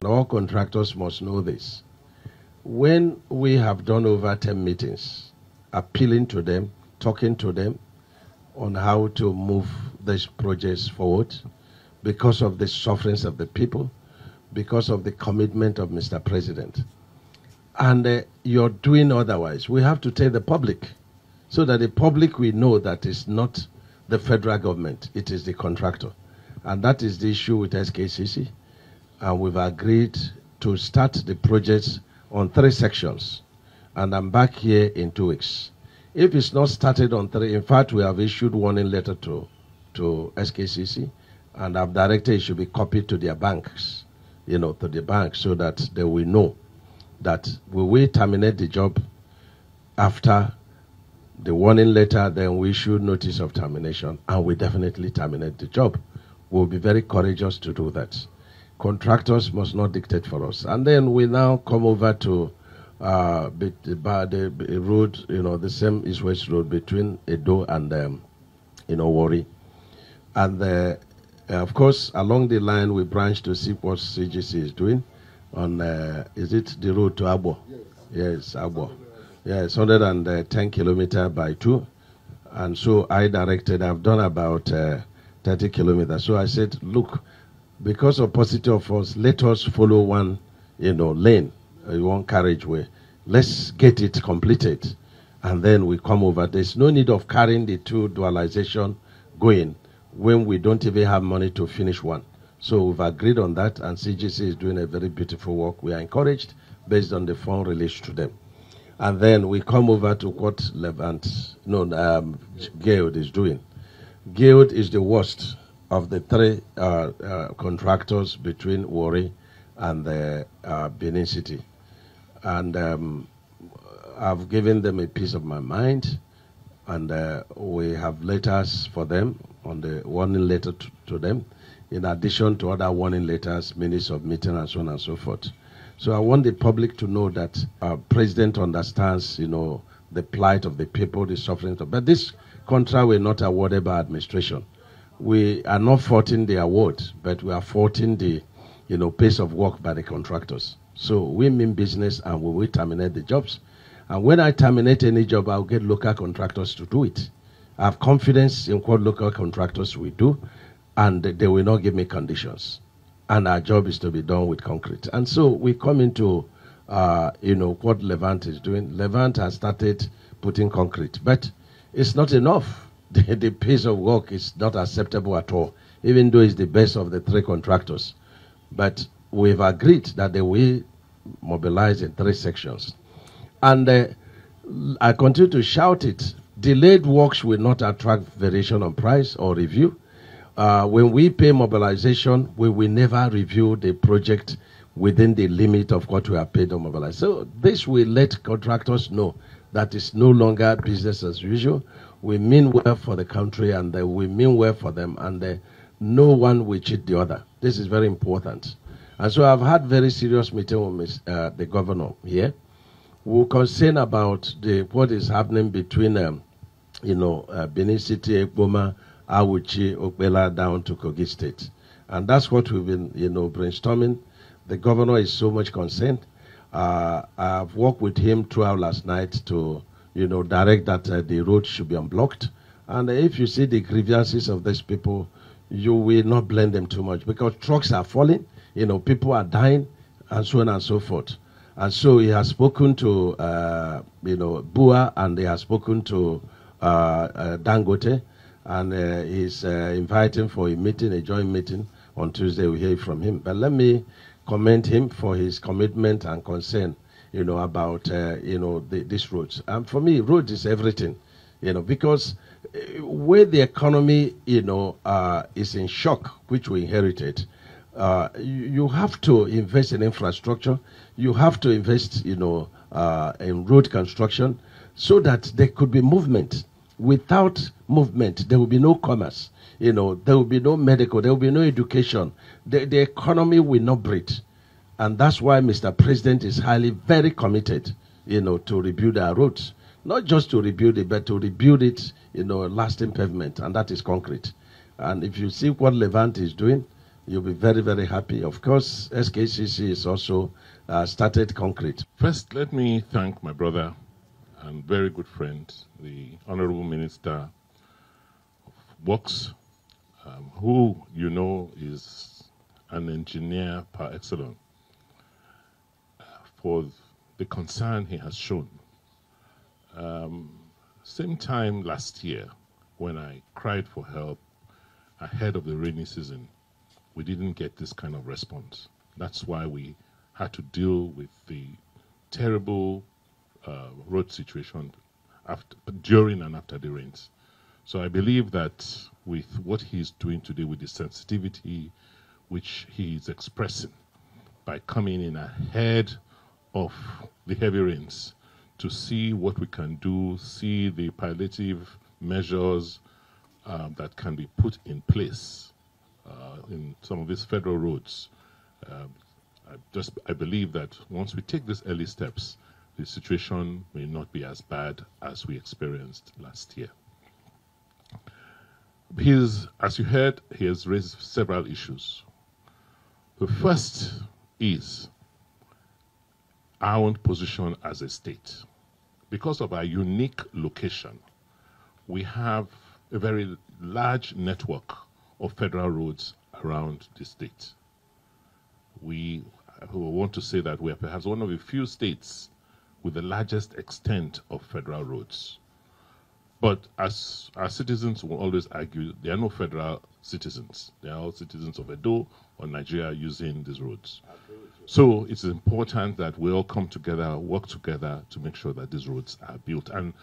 All contractors must know this. When we have done over 10 meetings, appealing to them, talking to them on how to move these projects forward because of the sufferings of the people, because of the commitment of Mr. President. And you're doing otherwise. We have to tell the public so that the public will know that it's not the federal government, it is the contractor. And that is the issue with SKCC. And we've agreed to start the projects on 3 sections. And I'm back here in 2 weeks. If it's not started on 3, in fact, we have issued warning letter to SKCC, and I've directed it should be copied to their banks, to the bank, so that they will know that we will terminate the job after the warning letter, then we issue notice of termination, and we definitely terminate the job. We'll be very courageous to do that. Contractors must not dictate for us. And then we now come over to the road, the same East-West road between Edo and, Warri. And of course, along the line, we branch to see what CGC is doing on, is it the road to Abo? Yes, Abo. Yes, 110 kilometers by 2. And so I directed, I've done about 30 kilometers. So I said, look, because of paucity of us, let us follow one, lane, one carriageway. Let's get it completed. And then we come over. There's no need of carrying the 2 dualization going when we don't even have money to finish one. So we've agreed on that, and CGC is doing a very beautiful work. We are encouraged based on the fund released to them. And then we come over to what Guild is doing. Guild is the worst of the 3 contractors between Warri and the Benin City. And I've given them a piece of my mind, and we have letters for them on the warning letter to them, in addition to other warning letters, minutes of meeting, and so on and so forth. So I want the public to know that our president understands, the plight of the people, the suffering. But this contract will not awarded by administration. We are not faulting the award, but we are faulting the, pace of work by the contractors. So we mean business, and we will terminate the jobs. And when I terminate any job, I'll get local contractors to do it. I have confidence in what local contractors will do, and they will not give me conditions. And our job is to be done with concrete. And so we come into, what Levant is doing. Levant has started putting concrete, but it's not enough. The pace of work is not acceptable at all, even though it's the best of the 3 contractors. But we've agreed that they will mobilize in 3 sections. And I continue to shout it. Delayed works will not attract variation on price or review. When we pay mobilization, we will never review the project within the limit of what we are paid on mobilization. So this will let contractors know that it's no longer business as usual. We mean well for the country, and we mean well for them, and no one will cheat the other. This is very important. And so I've had very serious meeting with the governor here. We're concerned about what is happening between, Benin City, Ekboma, Auchi, Okbela, down to Kogi State. And that's what we've been, brainstorming. The governor is so much concerned. I've worked with him throughout last night to, direct that the road should be unblocked. And if you see the grievances of these people, you will not blame them too much, because trucks are falling, people are dying, and so on and so forth. And so he has spoken to, Bua, and he has spoken to Dangote, and he's inviting for a meeting, a joint meeting on Tuesday. We'll hear from him. But let me commend him for his commitment and concern, about, these roads. And for me, road is everything, because where the economy, is in shock, which we inherited, you have to invest in infrastructure. You have to invest, in road construction, so that there could be movement. Without movement, there will be no commerce. There will be no medical. There will be no education. The economy will not breathe. And that's why Mr. President is very committed, to rebuild our roads. Not just to rebuild it, but to rebuild it, lasting pavement, and that is concrete. And if you see what Levant is doing, You'll be very, very happy. Of course, SKCC is also started concrete. First, let me thank my brother and very good friend, the Honorable Minister of Works, who you know is an engineer par excellence, for the concern he has shown. Same time last year, when I cried for help ahead of the rainy season, we didn't get this kind of response. That's why we had to deal with the terrible road situation during and after the rains. So I believe that with what he's doing today, with the sensitivity which he is expressing by coming in ahead of the heavy rains to see what we can do, see the palliative measures that can be put in place in some of these federal roads. I believe that once we take these early steps, the situation may not be as bad as we experienced last year. As you heard, he has raised several issues. The first is our own position as a state. Because of our unique location, we have a very large network of federal roads around the state. We want to say that we are perhaps one of the few states with the largest extent of federal roads. But as our citizens will always argue, there are no federal citizens. They are all citizens of Edo or Nigeria using these roads. So it's important that we all come together, work together to make sure that these roads are built. And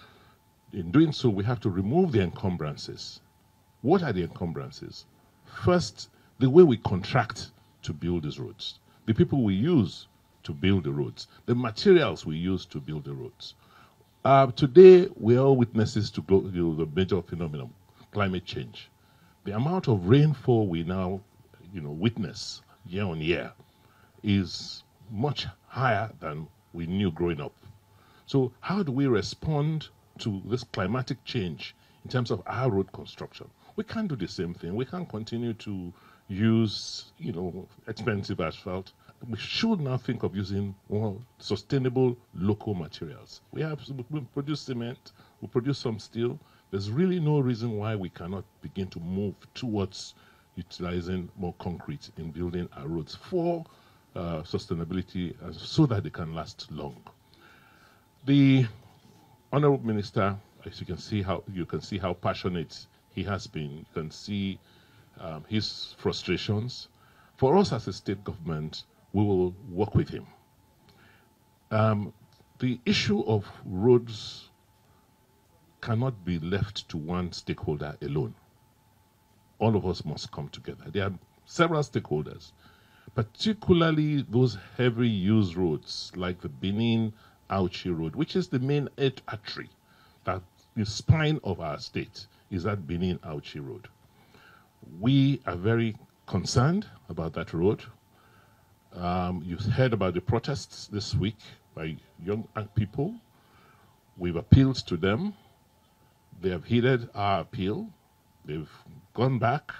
in doing so, we have to remove the encumbrances. What are the encumbrances? First, the way we contract to build these roads, the people we use to build the roads, the materials we use to build the roads. Today, we are all witnesses to the major phenomenon, climate change. The amount of rainfall we now witness year on year is much higher than we knew growing up. So how do we respond to this climatic change in terms of our road construction? We can't do the same thing. We can't continue to use, expensive asphalt. We should now think of using more sustainable local materials. We produce cement, we produce some steel. There's really no reason why we cannot begin to move towards utilizing more concrete in building our roads for sustainability so that they can last long. The Honorable Minister, as you can see how passionate he has been. You can see his frustrations. For us as a state government, we will work with him. The issue of roads cannot be left to one stakeholder alone. All of us must come together. There are several stakeholders, particularly those heavy use roads like the Benin-Auchi road, which is the main artery, that the spine of our state is that Benin-Auchi road. We are very concerned about that road. You've heard about the protests this week by young people. We've appealed to them. They have heeded our appeal. They've gone back.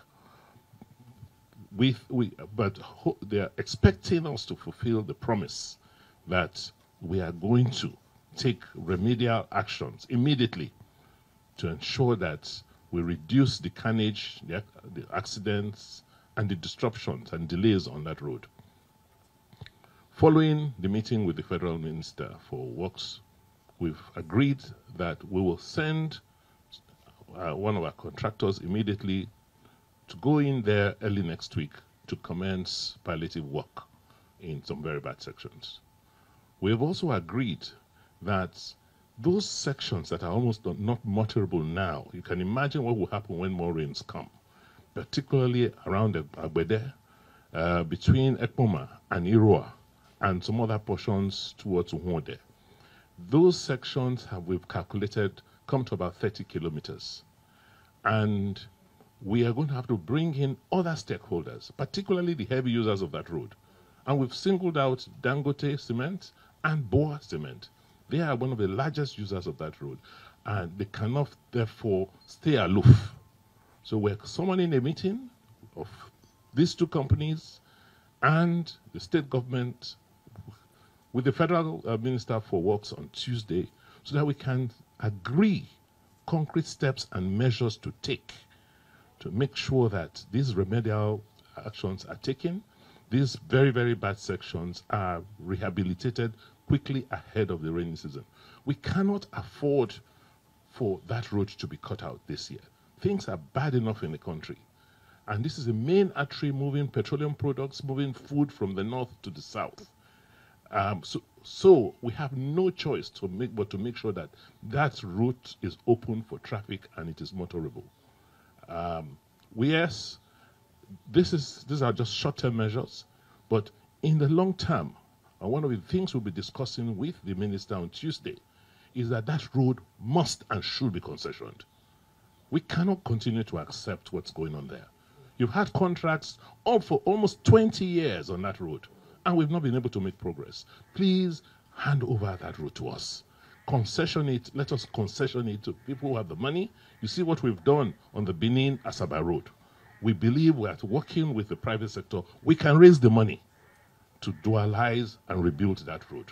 But they're expecting us to fulfill the promise that we are going to take remedial actions immediately to ensure that we reduce the carnage, the accidents, and the disruptions and delays on that road. Following the meeting with the Federal Minister for Works, we've agreed that we will send one of our contractors immediately to go in there early next week to commence palliative work in some very bad sections. We have also agreed that those sections that are almost not motorable now, you can imagine what will happen when more rains come, particularly around Agbede, between Ekpoma and Irua, and some other portions towards Uhode. Those sections we've calculated, come to about 30 kilometers. And we are going to have to bring in other stakeholders, particularly the heavy users of that road. And we've singled out Dangote Cement and Boa Cement. They are one of the largest users of that road, and they cannot, therefore, stay aloof. So we're summoning a meeting of these two companies and the state government with the federal minister for works on Tuesday so that we can agree concrete steps and measures to take to make sure that these remedial actions are taken, these very, very bad sections are rehabilitated quickly ahead of the rainy season. We cannot afford for that road to be cut out this year. Things are bad enough in the country. And this is a main artery moving petroleum products, moving food from the north to the south. So we have no choice but to make sure that that route is open for traffic and it is motorable. Yes, these are just short-term measures, but in the long term, and one of the things we'll be discussing with the minister on Tuesday is that that road must and should be concessioned. We cannot continue to accept what's going on there. You've had contracts for almost 20 years on that road, and we've not been able to make progress. Please hand over that road to us. Concession it. Let us concession it to people who have the money. You see what we've done on the Benin-Asaba road. We believe we are working with the private sector. We can raise the money to dualize and rebuild that road.